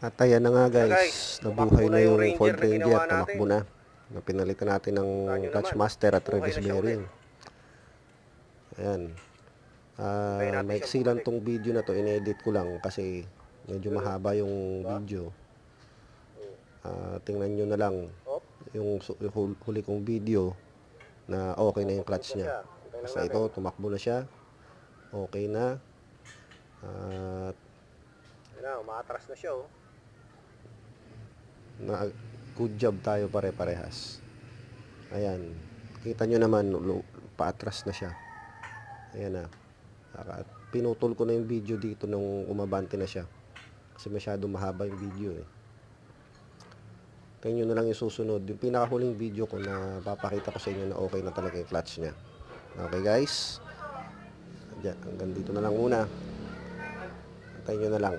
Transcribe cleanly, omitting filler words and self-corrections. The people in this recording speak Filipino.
At ayan na nga guys, nabuhay na yung Ford na ginawa Ranger, tumakbo na. Pinalitan natin ng clutch master at reverse bearing. Ayan. Maiksi lang tong video na to, inedit ko lang kasi medyo mahaba yung video. Tingnan nyo na lang yung huli kong video na okay na yung clutch niya. Basta ito, tumakbo na siya. Okay na. At umaatras na siya, oh. Good job tayo pare-parehas. Ayan. Kita nyo naman, paatras na siya. Ayan na. Pinutol ko na yung video dito nung umabante na siya. Kasi masyado mahaba yung video eh. Tingnan nyo na lang yung susunod. Yung pinakahuling video ko na papakita ko sa inyo na okay na talaga yung clutch niya. Okay guys? Hanggang dito na lang muna. Antayin nyo na lang.